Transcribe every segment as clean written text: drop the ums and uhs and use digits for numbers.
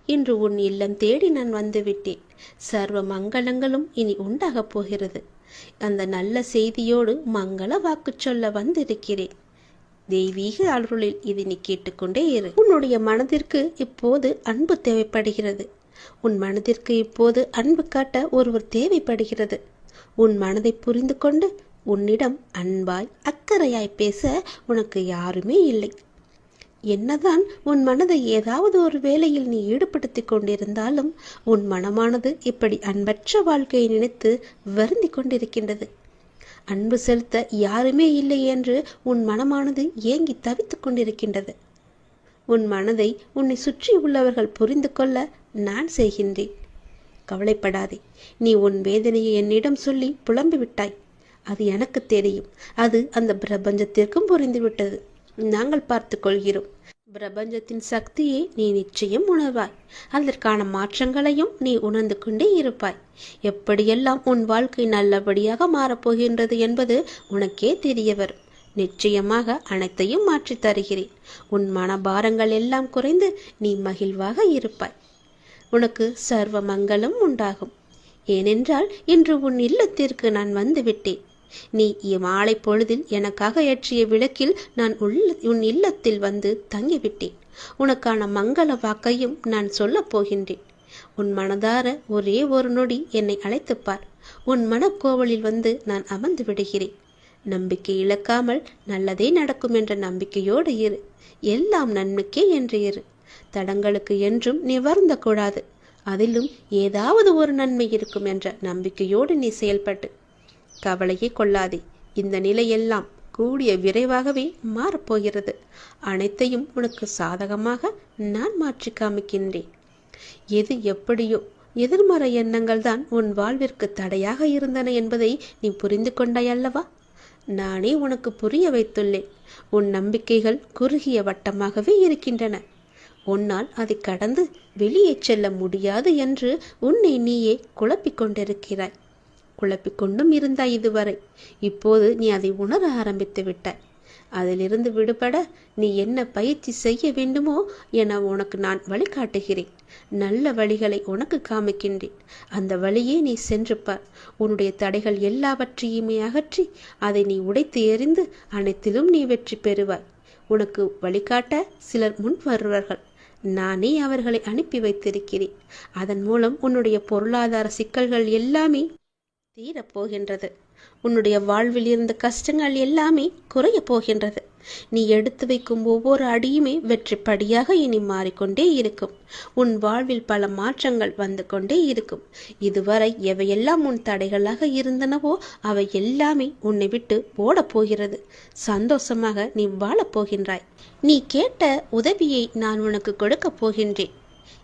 இன்று உன் இல்லம் தேடி நான் வந்துவிட்டேன். சர்வ மங்களங்களும் இனி உண்டாகப் போகிறது. அந்த நல்ல செய்தியோடு மங்கள வாக்கு சொல்ல வந்திருக்கிறேன். தெய்வீக அருளில் இது நீ கேட்டுக்கொண்டே இரு. உன்னுடைய மனதிற்கு இப்போது அன்பு தேவைப்படுகிறது. உன் மனதிற்கு இப்போது அன்பு காட்ட ஒருவர் தேவைப்படுகிறது. உன் மனதை புரிந்து கொண்டு உன்னிடம் அன்பாய் அக்கறையாய் பேச உனக்கு யாருமே இல்லை. என்னதான் உன் மனதை ஏதாவது ஒரு வேளையில் நீ ஈடுபடுத்தி கொண்டிருந்தாலும் உன் மனமானது இப்படி அன்பற்ற வாழ்க்கையை நினைத்து வருந்தி கொண்டிருக்கின்றது. அன்பு செலுத்த யாருமே இல்லை என்று உன் மனமானது ஏங்கி தவித்துக் கொண்டிருக்கின்றது. உன் மனதை உன்னை சுற்றி உள்ளவர்கள் புரிந்து கொள்ள நான் செய்கின்றேன். கவலைப்படாதே. நீ உன் வேதனையை என்னிடம் சொல்லி புலம்பிவிட்டாய். அது எனக்கு தெரியும். அது அந்த பிரபஞ்சத்திற்கும் புரிந்துவிட்டது. நாங்கள் பார்த்து கொள்கிறோம். பிரபஞ்சத்தின் சக்தியை நீ நிச்சயம் உணர்வாய். அதற்கான மாற்றங்களையும் நீ உணர்ந்து கொண்டே இருப்பாய். எப்படியெல்லாம் உன் வாழ்க்கை நல்லபடியாக மாறப்போகின்றது என்பது உனக்கே தெரிய வரும். நிச்சயமாக அனைத்தையும் மாற்றி தருகிறேன். உன் மனபாரங்கள் எல்லாம் குறைந்து நீ மகிழ்வாக இருப்பாய். உனக்கு சர்வ மங்களம் உண்டாகும். ஏனென்றால் இன்று உன் இல்லத்திற்கு நான் வந்து விட்டேன். நீ மாலை பொழுதில் எனக்காக ஏற்றிய விளக்கில் நான் உன் இல்லத்தில் வந்து தங்கிவிட்டேன். உனக்கான மங்கள வாக்கையும் நான் சொல்லப் போகின்றேன். உன் மனதார ஒரே ஒரு நொடி என்னை அழைத்துப்பார். உன் மனக்கோவலில் வந்து நான் அமர்ந்து விடுகிறேன். நம்பிக்கை இழக்காமல் நல்லதே நடக்கும் என்ற நம்பிக்கையோடு இரு. எல்லாம் நன்மைக்கே என்று இரு. தடங்களுக்கு என்றும் நீ வருந்தக்கூடாது. அதிலும் ஏதாவது ஒரு நன்மை இருக்கும் என்ற நம்பிக்கையோடு நீ செயல்பட்டு கவலையே கொள்ளாதே. இந்த நிலையெல்லாம் கூடிய விரைவாகவே மாறப்போகிறது. அனைத்தையும் உனக்கு சாதகமாக நான் மாற்றி காமிக்கின்றேன். எது எப்படியோ எதிர்மறை எண்ணங்கள் தான் உன் வாழ்விற்கு தடையாக இருந்தன என்பதை நீ புரிந்து கொண்டாய் அல்லவா? நானே உனக்கு புரிய வைத்துள்ளேன். உன் நம்பிக்கைகள் குறுகிய வட்டமாகவே இருக்கின்றன. உன்னால் அதை கடந்து வெளியே செல்ல முடியாது என்று உன்னை நீயே குழப்பிக் கொண்டிருக்கிறாய். குழப்பிக்கொண்டும் இருந்தாய் இதுவரை. இப்போது நீ அதை உணர ஆரம்பித்து விட்டாய். அதிலிருந்து விடுபட நீ என்ன பயிற்சி செய்ய வேண்டுமோ என உனக்கு நான் வழிகாட்டுகிறேன். நல்ல வழிகளை உனக்கு காமிக்கின்றேன். அந்த வழியே நீ சென்று பார். உன்னுடைய தடைகள் எல்லாவற்றையுமே அகற்றி அதை நீ உடைத்து எறிந்து அனைத்திலும் நீ வெற்றி பெறுவாய். உனக்கு வழிகாட்ட சிலர் முன் வருவார்கள். நானே அவர்களை அனுப்பி வைத்திருக்கிறேன். அதன் மூலம் உன்னுடைய பொருளாதார சிக்கல்கள் எல்லாமே தீரப்போகின்றது. உன்னுடைய வாழ்வில் இருந்த கஷ்டங்கள் எல்லாமே குறைய போகின்றது. நீ எடுத்து வைக்கும் ஒவ்வொரு அடியுமே வெற்றி படியாக இனி மாறிக்கொண்டே இருக்கும். உன் வாழ்வில் பல மாற்றங்கள் வந்து கொண்டே இருக்கும். இதுவரை எவையெல்லாம் உன் தடைகளாக இருந்தனவோ அவை எல்லாமே உன்னை விட்டு ஓடப் போகிறது. சந்தோஷமாக நீ வாழப் போகின்றாய். நீ கேட்ட உதவியை நான் உனக்கு கொடுக்க போகின்றேன்.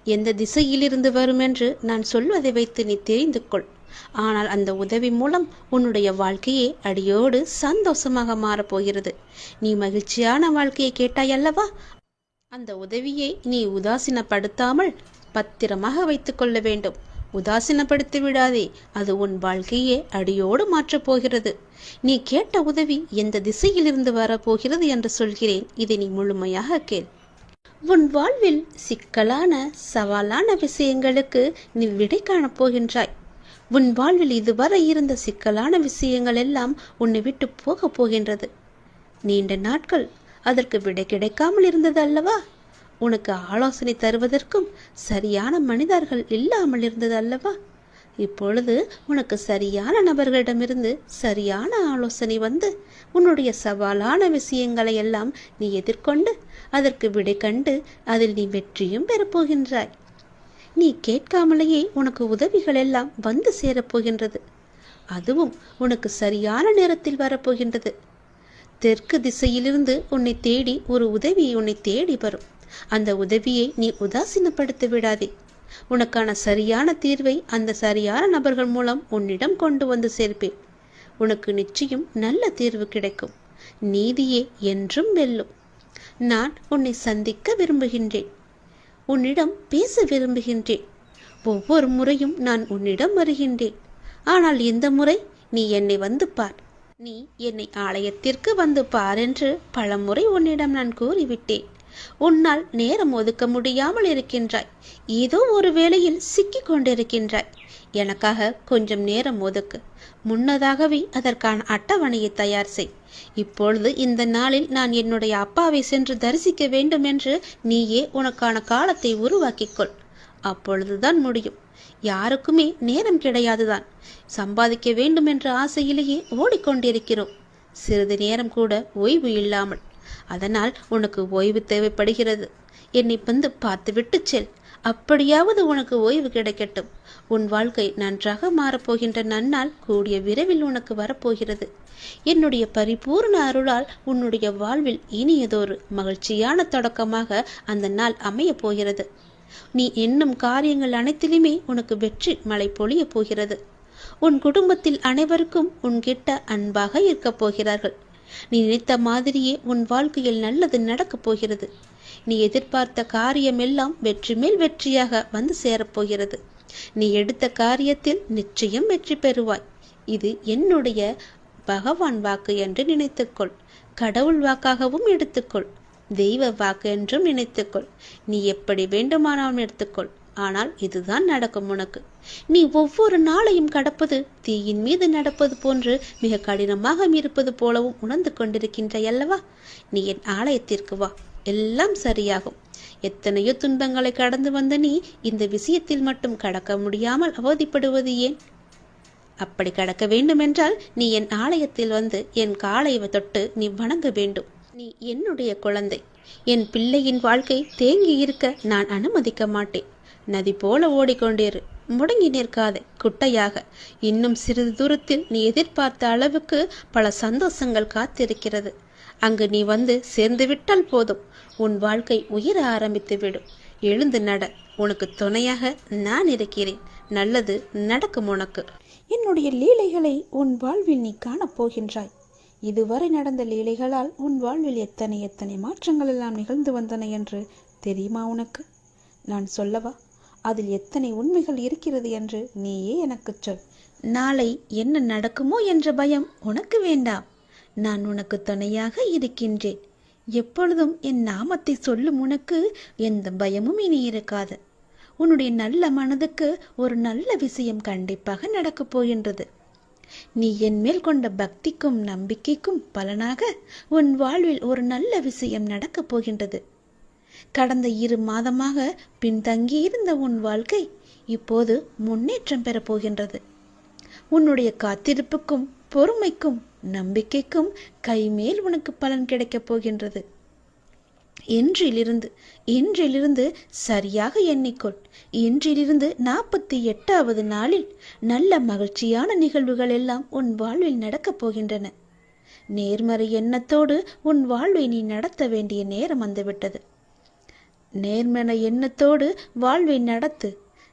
எந்த திசையிலிருந்து வரும் என்று நான் சொல்வதை வைத்து நீ தெரிந்து கொள். ஆனால் அந்த உதவி மூலம் உன்னுடைய வாழ்க்கையே அடியோடு சந்தோஷமாக மாறப்போகிறது. நீ மகிழ்ச்சியான வாழ்க்கையை கேட்டாய் அல்லவா? அந்த உதவியை நீ உதாசீனப்படுத்தாமல் பத்திரமாக வைத்துக் கொள்ள வேண்டும். உதாசீனப்படுத்தி விடாதே. அது உன் வாழ்க்கையே அடியோடு மாற்றப் போகிறது. நீ கேட்ட உதவி எந்த திசையிலிருந்து வரப்போகிறது என்று சொல்கிறேன். இதை நீ முழுமையாக கேள். உன் வாழ்வில் சிக்கலான சவாலான விஷயங்களுக்கு நீ விடை காணப் போகின்றாய். உன் வாழ்வில் இதுவரை இருந்த சிக்கலான விஷயங்கள் எல்லாம் உன்னை விட்டு போக போகின்றது. நீண்ட நாட்கள் அதற்கு விடை கிடைக்காமல் இருந்தது அல்லவா? உனக்கு ஆலோசனை தருவதற்கும் சரியான மனிதர்கள் இல்லாமல் இருந்தது அல்லவா? இப்பொழுது உனக்கு சரியான நபர்களிடமிருந்து சரியான ஆலோசனை வந்து உன்னுடைய சவாலான விஷயங்களை எல்லாம் நீ எதிர்கொண்டு அதற்கு விடை கண்டு அதில் நீ வெற்றியும் பெறப்போகின்றாய். நீ கேட்காமலேயே உனக்கு உதவிகள் எல்லாம் வந்து சேரப்போகின்றது. அதுவும் உனக்கு சரியான நேரத்தில் வரப்போகின்றது. தெற்கு திசையிலிருந்து உன்னை தேடி ஒரு உதவி உன்னை தேடி வரும். அந்த உதவியை நீ உதாசீனப்படுத்தி விடாதே. உனக்கான சரியான தீர்வை அந்த சரியான நபர்கள் மூலம் உன்னிடம் கொண்டு வந்து சேர்ப்பேன். உனக்கு நிச்சயம் நல்ல தீர்வு கிடைக்கும். நீதியே என்றும் வெல்லும். நான் உன்னை சந்திக்க விரும்புகின்றேன். உன்னிடம் பேச விரும்புகின்றேன். ஒவ்வொரு முறையும் நான் உன்னிடம் வருகின்றேன். ஆனால் இந்த முறை நீ என்னை வந்து பார். நீ என்னை ஆலயத்திற்கு வந்து பார் என்று பலமுறை உன்னிடம் நான் கூறிவிட்டேன். உன்னால் நேரம் ஒதுக்க முடியாமல் இருக்கின்றாய். ஏதோ ஒரு வேளையில் சிக்கிக் கொண்டிருக்கின்றாய். எனக்காக கொஞ்சம் நேரம் ஒதுக்கு. முன்னதாகவே அதற்கான அட்டவணையை தயார் செய். இப்பொழுது இந்த நாளில் நான் என்னுடைய அப்பாவை சென்று தரிசிக்க வேண்டும் என்று நீயே உனக்கான காலத்தை உருவாக்கிக்கொள். அப்பொழுதுதான் முடியும். யாருக்குமே நேரம் கிடையாதுதான். சம்பாதிக்க வேண்டும் என்ற ஆசையிலேயே ஓடிக்கொண்டிருக்கிறோம், சிறிது நேரம் கூட ஓய்வு இல்லாமல். அதனால் உனக்கு ஓய்வு தேவைப்படுகிறது. என்னை வந்து பார்த்துவிட்டு செல். அப்படியாவது உனக்கு ஓய்வு கிடைக்கட்டும். உன் வாழ்க்கை நன்றாக மாறப்போகின்ற நன்னாள் கூடிய விரைவில் உனக்கு வரப்போகிறது. என்னுடைய பரிபூர்ண அருளால் உன்னுடைய வாழ்வில் இனியதொரு மகிழ்ச்சியான தொடக்கமாக அந்த நாள் அமையப் போகிறது. நீ எண்ணும் காரியங்கள் அனைத்திலுமே உனக்கு வெற்றி மழை பொழிய போகிறது. உன் குடும்பத்தில் அனைவருக்கும் உன்கிட்ட அன்பாக இருக்கப் போகிறார்கள். நீ நினைத்த மாதிரியே உன் வாழ்க்கையில் நல்லது நடக்கப் போகிறது. நீ எதிர்பார்த்த காரியம் எல்லாம் வெற்றி மேல் வெற்றியாக வந்து சேரப்போகிறது. நீ எடுத்த காரியத்தில் நிச்சயம் வெற்றி பெறுவாய். இது என்னுடைய பகவான் வாக்கு என்று நினைத்துக்கொள். கடவுள் வாக்காகவும் எடுத்துக்கொள். தெய்வ வாக்கு என்றும் நினைத்துக்கொள். நீ எப்படி வேண்டுமானாலும் எடுத்துக்கொள். ஆனால் இதுதான் நடக்கும் உனக்கு. நீ ஒவ்வொரு நாளையும் கடப்பது தீயின் மீது நடப்பது போன்று மிக கடினமாக இருப்பது போலவும் உணர்ந்து கொண்டிருக்கின்றாய் அல்லவா? நீ என் ஆலயத்திற்கு வா, எல்லாம் சரியாகும். எத்தனையோ துன்பங்களை கடந்து வந்த நீ இந்த விஷயத்தில் மட்டும் கடக்க முடியாமல் அவதிப்படுவது ஏன்? அப்படி கடக்க வேண்டுமென்றால் நீ என் ஆலயத்தில் வந்து என் காலை தொட்டு நீ வணங்க வேண்டும். நீ என்னுடைய குழந்தை. என் பிள்ளையின் வாழ்க்கை தேங்கி இருக்க நான் அனுமதிக்க மாட்டேன். நதி போல ஓடிக்கொண்டிரு, முடங்கி நிற்காதே குட்டையாக. இன்னும் சிறிது தூரத்தில் நீ எதிர்பார்த்த அளவுக்கு பல சந்தோஷங்கள் காத்திருக்கிறது. அங்கு நீ வந்து சேர்ந்து விட்டால் போதும், உன் வாழ்க்கை உயர ஆரம்பித்து விடும். எழுந்து நட, உனக்கு துணையாக நான் இருக்கிறேன். நல்லது நடக்கும் உனக்கு. என்னுடைய லீலைகளை உன் வாழ்வில் நீ காணப்போகின்றாய். இதுவரை நடந்த லீலைகளால் உன் வாழ்வில் எத்தனை எத்தனை மாற்றங்கள் எல்லாம் நிகழ்ந்து வந்தன என்று தெரியுமா உனக்கு? நான் சொல்லவா? அதில் எத்தனை உண்மைகள் இருக்கிறது என்று நீயே எனக்கு சொல். நாளை என்ன நடக்குமோ என்ற பயம் உனக்கு வேண்டாம். நான் உனக்கு துணையாக இருக்கின்றேன். எப்பொழுதும் என் நாமத்தை சொல்லும் உனக்கு எந்த பயமும் இனி இருக்காது. உன்னுடைய நல்ல மனதுக்கு ஒரு நல்ல விஷயம் கண்டிப்பாக நடக்கப் போகின்றது. நீ என் மேல் கொண்ட பக்திக்கும் நம்பிக்கைக்கும் பலனாக உன் வாழ்வில் ஒரு நல்ல விஷயம் நடக்கப் போகின்றது. கடந்த 2 மாதமாக பின்தங்கியிருந்த உன் வாழ்க்கை இப்போது முன்னேற்றம் பெறப் போகின்றது. உன்னுடைய காத்திருப்புக்கும் பொறுமைக்கும் நம்பிக்கைக்கும் கைமேல் உனக்கு பலன் கிடைக்கப் போகின்றது. இன்றிலிருந்து சரியாக எண்ணிக்கொள். இன்றிலிருந்து 48வது நாளில் நல்ல மகிழ்ச்சியான நிகழ்வுகள் எல்லாம் உன் வாழ்வில் நடக்கப் போகின்றன. நேர்மறை எண்ணத்தோடு உன் வாழ்வை நீ நடத்த வேண்டிய நேரம் வந்துவிட்டது. நேர்மறை எண்ணத்தோடு வாழ்வை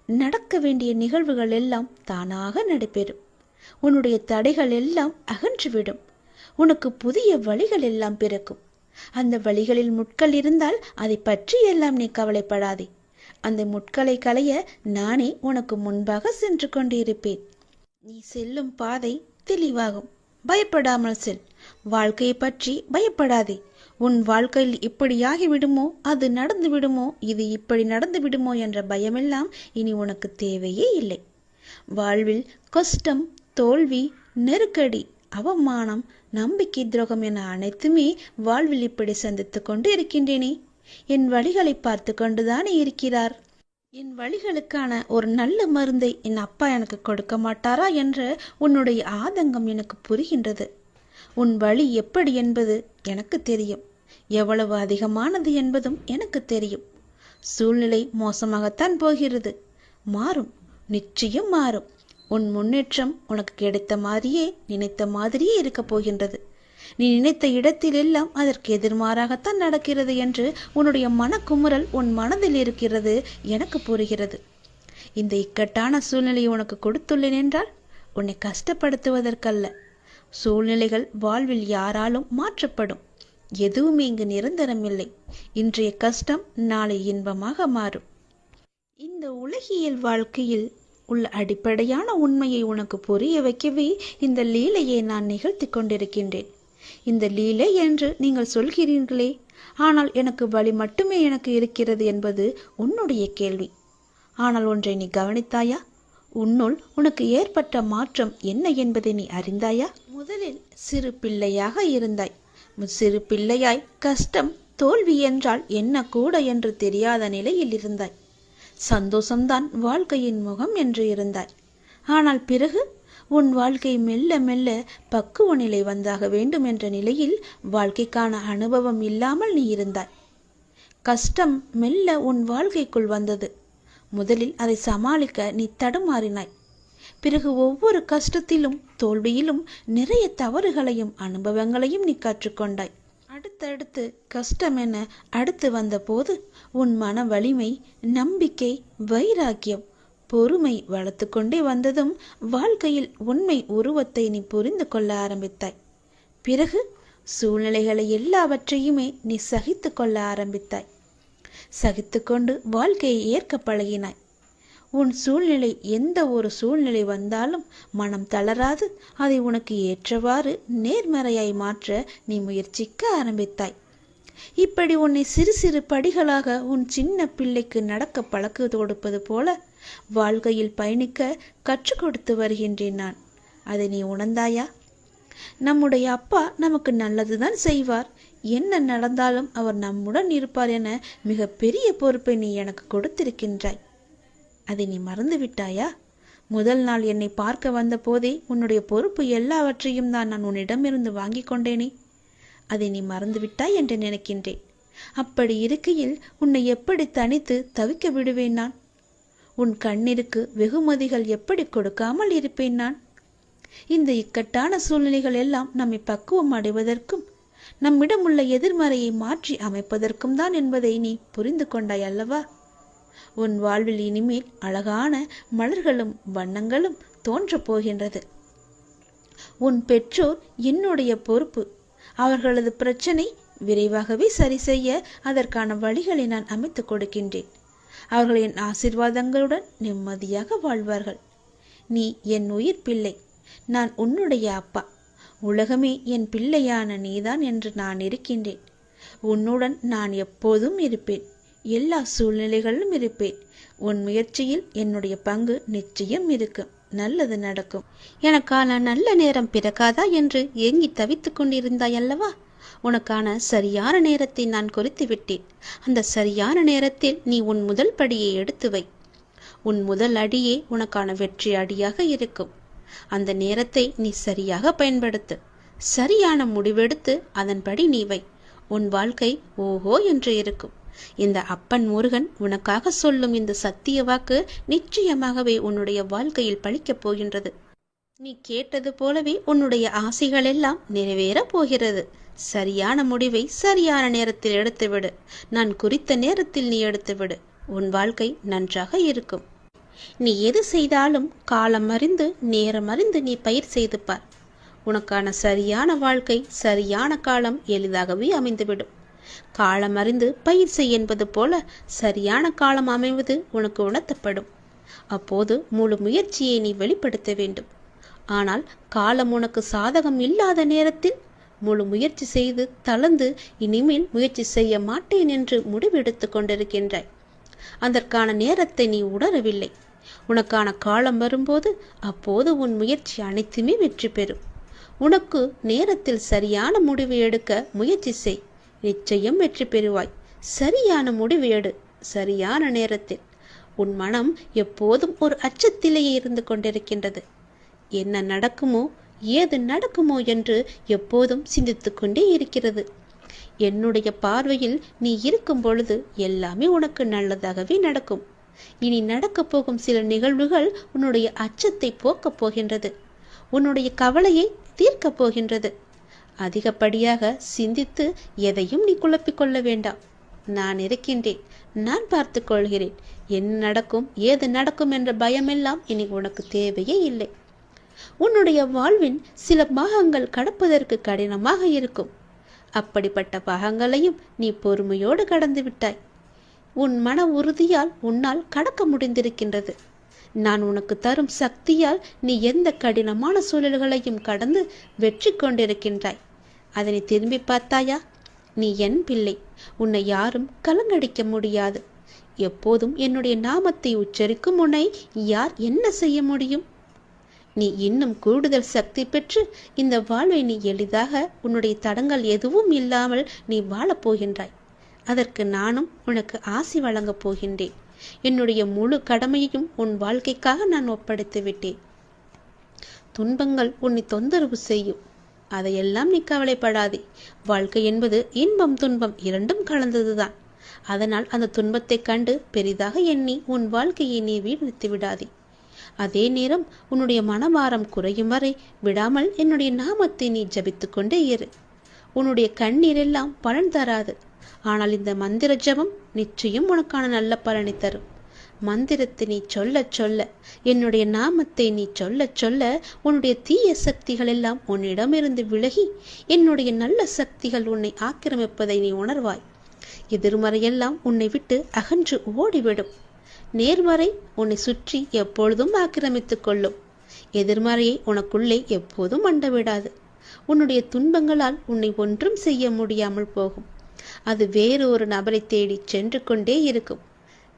நடக்க வேண்டிய நிகழ்வுகள் எல்லாம் தானாக நடைபெறும். உன்னுடைய தடைகள் எல்லாம் அகன்றுவிடும். உனக்கு புதிய வழிகள் எல்லாம் பிறக்கும். அந்த வழிகளில் முட்கள் இருந்தால் அதை பற்றி எல்லாம் நீ கவலைப்படாதே. அந்த முட்களை களைய நானே உனக்கு முன்பாக சென்று கொண்டிருப்பேன். நீ செல்லும் பாதை தெளிவாகும். பயப்படாமல் செல். வாழ்க்கையை பற்றி பயப்படாதே. உன் வாழ்க்கையில் இப்படியாகி விடுமோ, அது நடந்து விடுமோ, இது இப்படி நடந்து விடுமோ என்ற பயமெல்லாம் இனி உனக்கு தேவையே இல்லை. வாழ்வில் கஷ்டம், தோல்வி, நெருக்கடி, அவமானம், நம்பிக்கை துரோகம் என அனைத்துமே வாழ்வில் இப்படி சந்தித்து கொண்டு இருக்கின்றேனே. என் வழிகளை பார்த்து கொண்டுதானே இருக்கிறார். என் வழிகளுக்கான ஒரு நல்ல மருந்தை என் அப்பா எனக்கு கொடுக்க மாட்டாரா என்ற உன்னுடைய ஆதங்கம் எனக்கு புரிகின்றது. உன் வழி எப்படி என்பது எனக்கு தெரியும். எவ்வளவு அதிகமானது என்பதும் எனக்கு தெரியும். சூழ்நிலை மோசமாகத்தான் போகிறது. மாறும், நிச்சயம் மாறும். உன் முன்னேற்றம் உனக்கு கிடைத்த மாதிரியே, நினைத்த மாதிரியே இருக்கப் போகின்றது. நீ நினைத்த இடத்தில் எல்லாம் அதற்கு எதிர்மாறாகத்தான் நடக்கிறது என்று உன்னுடைய மனக்குமுறல் உன் மனதில் இருக்கிறது எனக்கு புரிகிறது. இந்த இக்கட்டான சூழ்நிலையை உனக்கு கொடுத்துள்ளேன் என்றால் உன்னை கஷ்டப்படுத்துவதற்கல்ல. சூழ்நிலைகள் வாழ்வில் யாராலும் மாற்றப்படும். எதுவுமே இங்கு நிரந்தரமில்லை. இன்றைய கஷ்டம் நாளை இன்பமாக மாறும். இந்த உலகியல் வாழ்க்கையில் உள்ள அடிப்படையான உண்மையை உனக்கு புரிய வைக்கவே இந்த லீலையை நான் நிகழ்த்தி கொண்டிருக்கின்றேன். இந்த லீலை என்று நீங்கள் சொல்கிறீர்களே, ஆனால் எனக்கு வலி மட்டுமே எனக்கு இருக்கிறது என்பது உன்னுடைய கேள்வி. ஆனால் ஒன்றை நீ கவனித்தாயா? உன்னுள் உனக்கு ஏற்பட்ட மாற்றம் என்ன என்பதை நீ அறிந்தாயா? முதலில் சிறு பிள்ளையாக இருந்தாய். சிறு பிள்ளையாய் கஷ்டம், தோல்வி என்றால் என்ன கூட என்று தெரியாத நிலையில் இருந்தாய். சந்தோஷம்தான் வாழ்க்கையின் முகம் என்று இருந்தாய். ஆனால் பிறகு உன் வாழ்க்கை மெல்ல மெல்ல பக்குவ நிலை வந்தாக வேண்டும் என்ற நிலையில் வாழ்க்கைக்கான அனுபவம் இல்லாமல் நீ இருந்தாய். கஷ்டம் மெல்ல உன் வாழ்க்கைக்குள் வந்தது. முதலில் அதை சமாளிக்க நீ தடுமாறினாய். பிறகு ஒவ்வொரு கஷ்டத்திலும் தோல்வியிலும் நிறைய தவறுகளையும் அனுபவங்களையும் நீ கற்றுக்கொண்டாய். அடுத்தடுத்து கஷ்டம் என அடுத்து வந்தபோது உன் மன வலிமை, நம்பிக்கை, வைராக்கியம், பொறுமை வளர்த்து கொண்டே வந்ததும் வாழ்க்கையில் உண்மை உருவத்தை நீ புரிந்து கொள்ள ஆரம்பித்தாய். பிறகு சூழ்நிலைகளை எல்லாவற்றையுமே நீ சகித்து கொள்ள ஆரம்பித்தாய். சகித்து கொண்டு வாழ்க்கையை ஏற்க பழகினாய். உன் சூழ்நிலை எந்த ஒரு சூழ்நிலை வந்தாலும் மனம் தளராது அதை உனக்கு ஏற்றவாறு நேர்மறையாய் மாற்ற நீ முயற்சிக்க ஆரம்பித்தாய். இப்படி உன்னை சிறு சிறு படிகளாக உன் சின்ன பிள்ளைக்கு நடக்க பழக்க கொடுப்பது போல வாழ்க்கையில் பயணிக்க கற்றுக் கொடுத்து வருகின்றேன் நான். அதை நீ உணர்ந்தாயா? நம்முடைய அப்பா நமக்கு நல்லதுதான் செய்வார், என்ன நடந்தாலும் அவர் நம்முடன் இருப்பார் என மிக பெரிய பொறுப்பை நீ எனக்கு கொடுத்திருக்கின்றாய். அதை நீ மறந்து விட்டாயா? முதல் நாள் என்னை பார்க்க வந்த போதே உன்னுடைய பொறுப்பு எல்லாவற்றையும் தான் நான் உன்னிடமிருந்து வாங்கி கொண்டேனே. அதை நீ மறந்து விட்டாய் என்று நினைக்கின்றேன். அப்படி இருக்கையில் உன்னை எப்படி தனித்து தவிக்க விடுவேன் நான்? உன் கண்ணிற்கு வெகுமதிகள் எப்படி கொடுக்காமல் இருப்பேன் நான்? இந்த இக்கட்டான சூழ்நிலைகள் எல்லாம் நம்மை பக்குவம் அடைவதற்கும் நம்மிடம் உள்ள எதிர்மறையை மாற்றி அமைப்பதற்கும் தான் என்பதை நீ புரிந்து கொண்டாய் அல்லவா? உன் வாழ்வில் இனிமேல் அழகான மலர்களும் வண்ணங்களும் தோன்றப் போகின்றது. உன் பெற்றோர் என்னுடைய பொறுப்பு. அவர்களது பிரச்சனை விரைவாகவே சரி செய்ய அதற்கான வழிகளை நான் அமைத்து கொடுக்கின்றேன். அவர்கள் என் ஆசீர்வாதங்களுடன் நிம்மதியாக வாழ்வார்கள். நீ என் உயிர் பிள்ளை, நான் உன்னுடைய அப்பா. உலகமே என் பிள்ளையான நீதான் என்று நான் இருக்கின்றேன். உன்னுடன் நான் எப்போதும் இருப்பேன், எல்லா சூழ்நிலைகளிலும் இருப்பேன். உன் முயற்சியில் என்னுடைய பங்கு நிச்சயம் இருக்கும். நல்லது நடக்கும். எனக்கான நல்ல நேரம் பிறக்காதா என்று ஏங்கி தவித்துக் கொண்டிருந்தாய் அல்லவா? உனக்கான சரியான நேரத்தை நான் குறித்து விட்டேன். அந்த சரியான நேரத்தில் நீ உன் முதல் படியை எடுத்து வை. உன் முதல் அடியே உனக்கான வெற்றி அடியாக இருக்கும். அந்த நேரத்தை நீ சரியாக பயன்படுத்து. சரியான முடிவெடுத்து அதன்படி நீ வை. உன் வாழ்க்கை ஓஹோ என்று இருக்கும். இந்த அப்பன் முருகன் உனக்காக சொல்லும் இந்த சத்திய வாக்கு நிச்சயமாகவே உன்னுடைய வாழ்க்கையில் பலிக்கப் போகின்றது. நீ கேட்டது போலவே உன்னுடைய ஆசைகள் எல்லாம் நிறைவேறப் போகிறது. சரியான முடிவை சரியான நேரத்தில் எடுத்துவிடு. நான் குறித்த நேரத்தில் நீ எடுத்துவிடு. உன் வாழ்க்கை நன்றாக இருக்கும். நீ எது செய்தாலும் காலம் அறிந்து நேரம் அறிந்து நீ பயிர் செய்து பார். உனக்கான சரியான வாழ்க்கை சரியான காலம் எளிதாகவே அமைந்துவிடும். காலம் அறிந்து பயிர் செய் என்பது போல சரியான காலம் அமைவது உனக்கு உணர்த்தப்படும். அப்போது முழு முயற்சியை நீ வெளிப்படுத்த வேண்டும். ஆனால் காலம் உனக்கு சாதகம் இல்லாத நேரத்தில் முழு முயற்சி செய்து தளர்ந்து இனிமேல் முயற்சி செய்ய மாட்டேன் என்று முடிவெடுத்து கொண்டிருக்கின்றாய். அதற்கான நேரத்தை நீ உணரவில்லை. உனக்கான காலம் வரும்போது அப்போது உன் முயற்சி அனைத்துமே வெற்றி பெறும். உனக்கு நேரத்தில் சரியான முடிவு எடுக்க முயற்சி செய். நிச்சயம் வெற்றி பெறுவாய். சரியான முடிவு எடு, சரியான நேரத்தில். உன் மனம் எப்போதும் ஒரு அச்சத்திலேயே இருந்து கொண்டிருக்கின்றது. என்ன நடக்குமோ ஏது நடக்குமோ என்று எப்போதும் சிந்தித்து கொண்டே இருக்கிறது. என்னுடைய பார்வையில் நீ இருக்கும் பொழுது எல்லாமே உனக்கு நல்லதாகவே நடக்கும். இனி நடக்கப் போகும் சில நிகழ்வுகள் உன்னுடைய அச்சத்தை போக்கப் போகின்றது. உன்னுடைய கவலையை தீர்க்கப் போகின்றது. அதிகப்படியாக சிந்தித்து எதையும் நீ குழப்பிக்கொள்ள வேண்டாம். நான் இருக்கின்றேன், நான் பார்த்து கொள்கிறேன். என்ன நடக்கும் ஏது நடக்கும் என்ற பயமெல்லாம் இனி உனக்கு தேவையே இல்லை. உன்னுடைய வாழ்வின் சில பாகங்கள் கடப்பதற்கு கடினமாக இருக்கும். அப்படிப்பட்ட பாகங்களையும் நீ பொறுமையோடு கடந்து விட்டாய். உன் மன உறுதியால் உன்னால் கடக்க முடிந்திருக்கின்றது. நான் உனக்கு தரும் சக்தியால் நீ எந்த கடினமான சூழல்களையும் கடந்து வெற்றி கொண்டிருக்கின்றாய். அதனை திரும்பி பார்த்தாயா? நீ என் பிள்ளை. உன்னை யாரும் கலங்கடிக்க முடியாது. எப்போதும் என்னுடைய நாமத்தை உச்சரிக்கும் உன்னை யார் என்ன செய்ய முடியும்? நீ இன்னும் கூடுதல் சக்தி பெற்று இந்த வாழ்வை நீ எளிதாக உன்னுடைய தடங்கள் எதுவும் இல்லாமல் நீ வாழப் போகின்றாய். அதற்கு நானும் உனக்கு ஆசி வழங்கப் போகின்றேன். என்னுடைய முழு கடமையையும் உன் வாழ்க்கைக்காக நான் ஒப்படைத்து விட்டேன். துன்பங்கள் உன்னை தொந்தரவு செய்யும், அதையெல்லாம் நீ கவலைப்படாதே. வாழ்க்கை என்பது இன்பம் துன்பம் இரண்டும் கலந்ததுதான். அதனால் அந்த துன்பத்தை கண்டு பெரிதாக எண்ணி உன் வாழ்க்கையை நீ வீழ்த்து விடாதே. அதே நேரம் உன்னுடைய மனபாரம் குறையும் வரை விடாமல் என்னுடைய நாமத்தை நீ ஜபித்து கொண்டே இரு. உன்னுடைய கண்ணீர் எல்லாம் பலன் தராது. ஆனால் இந்த மந்திர ஜபம் நிச்சயம் உனக்கான நல்ல பலனை தரும். மந்திரத்தை நீ சொல்ல சொல்ல, என்னுடைய நாமத்தை நீ சொல்ல சொல்ல, உன்னுடைய தீய சக்திகள் எல்லாம் உன்னிடமிருந்து விலகி என்னுடைய நல்ல சக்திகள் உன்னை ஆக்கிரமிப்பதை நீ உணர்வாய். எதிர்மறையெல்லாம் உன்னை விட்டு அகன்று ஓடிவிடும். நேர்மறை உன்னை சுற்றி எப்பொழுதும் ஆக்கிரமித்துக் கொள்ளும். எதிர்மறையை உனக்குள்ளே எப்போதும் அண்டவிடாது. உன்னுடைய துன்பங்களால் உன்னை ஒன்றும் செய்ய முடியாமல் போகும். அது வேறு ஒரு நபரை தேடி சென்று கொண்டே இருக்கும்.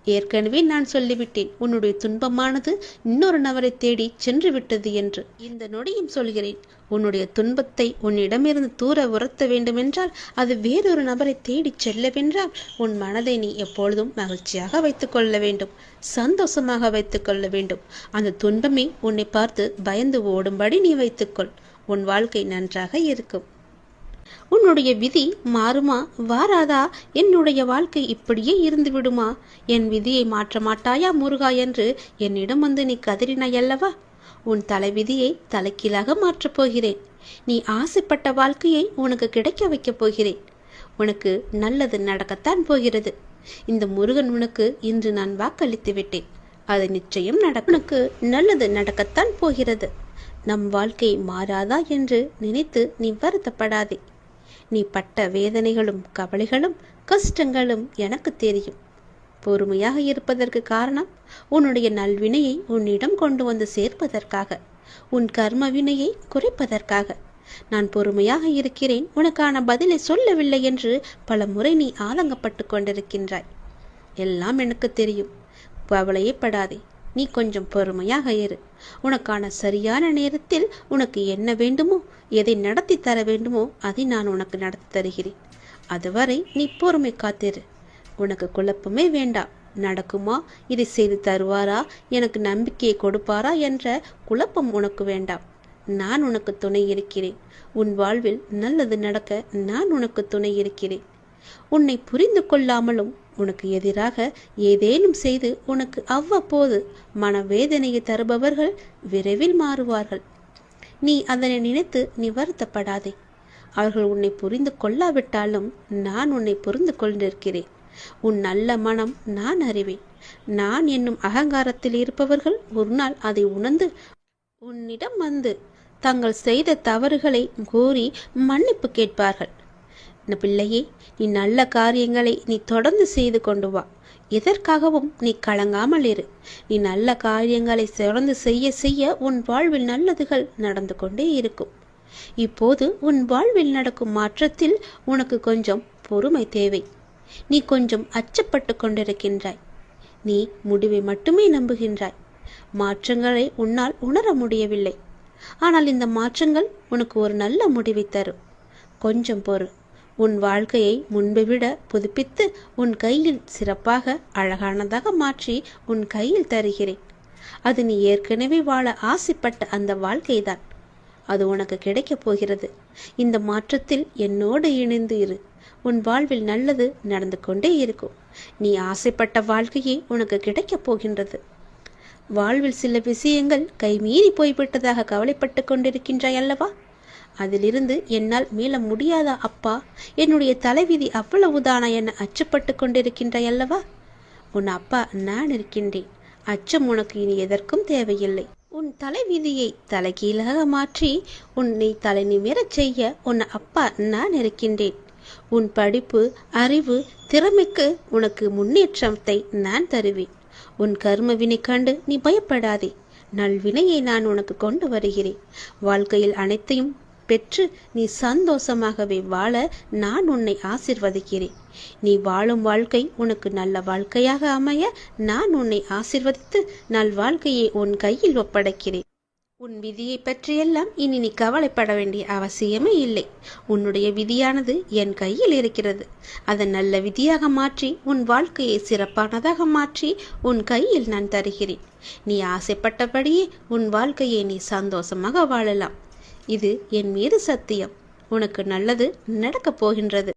ஏற்கனவே நான் சொல்லிவிட்டேன், உன்னுடைய துன்பமானது இன்னொரு நபரை தேடி சென்று விட்டது என்று. இந்த நொடியும் சொல்கிறேன், உன்னுடைய துன்பத்தை உன்னிடமிருந்து தூர உரத்த வேண்டுமென்றால், அது வேறொரு நபரை தேடி செல்லவென்றால், உன் மனதை நீ எப்பொழுதும் மகிழ்ச்சியாக வைத்துக் கொள்ள வேண்டும், சந்தோஷமாக வைத்துக் கொள்ள வேண்டும். அந்த துன்பமே உன்னை பார்த்து பயந்து ஓடும்படி நீ வைத்துக்கொள். உன் வாழ்க்கை நன்றாக இருக்கும். உன்னுடைய விதி மாறுமா வாராதா? என்னுடைய வாழ்க்கை இப்படியே இருந்து விடுமா? என் விதியை மாற்ற மாட்டாயா முருகா என்று என்னிடம் வந்து நீ கதறினாயல்லவா? உன் தலைவிதியை தலைக்கீழாக மாற்றப் போகிறேன். நீ ஆசைப்பட்ட வாழ்க்கையை உனக்கு கிடைக்க வைக்கப் போகிறேன். உனக்கு நல்லது நடக்கத்தான் போகிறது. இந்த முருகன் உனக்கு இன்று நான் வாக்களித்து விட்டேன். அது நிச்சயம் உனக்கு நல்லது நடக்கத்தான் போகிறது. நம் வாழ்க்கை மாறாதா என்று நினைத்து நீ வருத்தப்படாதே. நீ பட்ட வேதனைகளும் கவலைகளும் கஷ்டங்களும் எனக்கு தெரியும். பொறுமையாக இருப்பதற்கு காரணம் உன்னுடைய நல்வினையை உன்னிடம் கொண்டு வந்து சேர்ப்பதற்காக, உன் கர்ம வினையை குறைப்பதற்காக. நான் பொறுமையாக இருக்கிறேன், உனக்கான பதிலை சொல்லவில்லை என்று பல முறை நீ ஆதங்கப்பட்டு கொண்டிருக்கின்றாய். எல்லாம் எனக்கு தெரியும். கவலையே படாதே. நீ கொஞ்சம் பொறுமையாக இரு. உனக்கான சரியான நேரத்தில் உனக்கு என்ன வேண்டுமோ, எதை நடத்தி தர வேண்டுமோ அதை நான் உனக்கு நடத்தி தருகிறேன். அதுவரை நீ பொறுமை காத்திரு. உனக்கு குழப்பமே வேண்டாம். நடக்குமா, இதை செய்து தருவாரா, எனக்கு நம்பிக்கையை கொடுப்பாரா என்ற குழப்பம் உனக்கு வேண்டாம். நான் உனக்கு துணை இருக்கிறேன். உன் வாழ்வில் நல்லது நடக்க நான் உனக்கு துணை இருக்கிறேன். உன்னை புரிந்து கொள்ளாமலும் உனக்கு எதிராக ஏதேனும் செய்து உனக்கு அவ்வப்போது மனவேதனையை தருபவர்கள் விரைவில் மாறுவார்கள். நீ அதனை நினைத்து நீ வருத்தப்படாதே. அவர்கள் உன்னை புரிந்து கொள்ளாவிட்டாலும் நான் உன்னை புரிந்து கொண்டிருக்கிறேன். உன் நல்ல மனம் நான் அறிவேன். நான் என்னும் அகங்காரத்தில் இருப்பவர்கள் ஒரு நாள் அதை உணர்ந்து உன்னிடம் வந்து தங்கள் செய்த தவறுகளை கூறி மன்னிப்பு கேட்பார்கள். பிள்ளையே, நீ நல்ல காரியங்களை நீ தொடர்ந்து செய்து கொண்டு வா. எதற்காகவும் நீ கலங்காமல் இரு. நீ நல்ல காரியங்களை தொடர்ந்து செய்ய செய்ய உன் வாழ்வில் நல்லதுகள் நடந்து கொண்டே இருக்கும். இப்போது உன் வாழ்வில் நடக்கும் மாற்றத்தில் உனக்கு கொஞ்சம் பொறுமை தேவை. நீ கொஞ்சம் அச்சப்பட்டு கொண்டிருக்கின்றாய். நீ முடிவை மட்டுமே நம்புகின்றாய். மாற்றங்களை உன்னால் உணர முடியவில்லை. ஆனால் இந்த மாற்றங்கள் உனக்கு ஒரு நல்ல முடிவை தரும். கொஞ்சம் பொறு. உன் வாழ்க்கையை முன்பை விட புதுப்பித்து உன் கையில் சிறப்பாக அழகானதாக மாற்றி உன் கையில் தருகிறேன். அது நீ ஏற்கனவே வாழ ஆசைப்பட்ட அந்த வாழ்க்கைதான். அது உனக்கு கிடைக்கப் போகிறது. இந்த மாற்றத்தில் என்னோடு இணைந்து இரு. உன் வாழ்வில் நல்லது நடந்து கொண்டே இருக்கும். நீ ஆசைப்பட்ட வாழ்க்கையே உனக்கு கிடைக்கப் போகின்றது. வாழ்வில் சில விஷயங்கள் கைமீறி போய்விட்டதாக கவலைப்பட்டு கொண்டிருக்கின்றாய் அல்லவா? அதிலிருந்து என்னால் மீள முடியாதா அப்பா? என்னுடைய தலைவிதி அவ்வளவுதானா என அச்சப்பட்டு கொண்டிருக்கின்றாய் அல்லவா? உன் அப்பா நான் இருக்கின்றேன். அச்சம் உனக்கு இனி எதற்கும் தேவையில்லை. உன் தலைவிதியை தலைகீழாக மாற்றி உன்னை தலை நிமிரச் செய்ய உன் அப்பா நான் இருக்கின்றேன். உன் படிப்பு, அறிவு, திறமைக்கு உனக்கு முன்னேற்றத்தை நான் தருவேன். உன் கர்மவினை கண்டு நீ பயப்படாதே. நல்வினையை நான் உனக்கு கொண்டு வருகிறேன். வாழ்க்கையில் அனைத்தையும் பெற்று நீ சந்தோஷமாகவே வாழ நான் உன்னை ஆசிர்வதிக்கிறேன். நீ வாழும் வாழ்க்கை உனக்கு நல்ல வாழ்க்கையாக அமைய நான் உன்னை ஆசிர்வதித்து நல்வாழ்க்கையை உன் கையில் ஒப்படைக்கிறேன். உன் விதியை பற்றியெல்லாம் இனி நீ கவலைப்பட வேண்டிய அவசியமே இல்லை. உன்னுடைய விதியானது என் கையில் இருக்கிறது. அதை நல்ல விதியாக மாற்றி உன் வாழ்க்கையை சிறப்பானதாக மாற்றி உன் கையில் நான் தருகிறேன். நீ ஆசைப்பட்டபடியே உன் வாழ்க்கையை நீ சந்தோஷமாக வாழலாம். இது என் மீது சத்தியம். உனக்கு நல்லது நடக்கப் போகின்றது.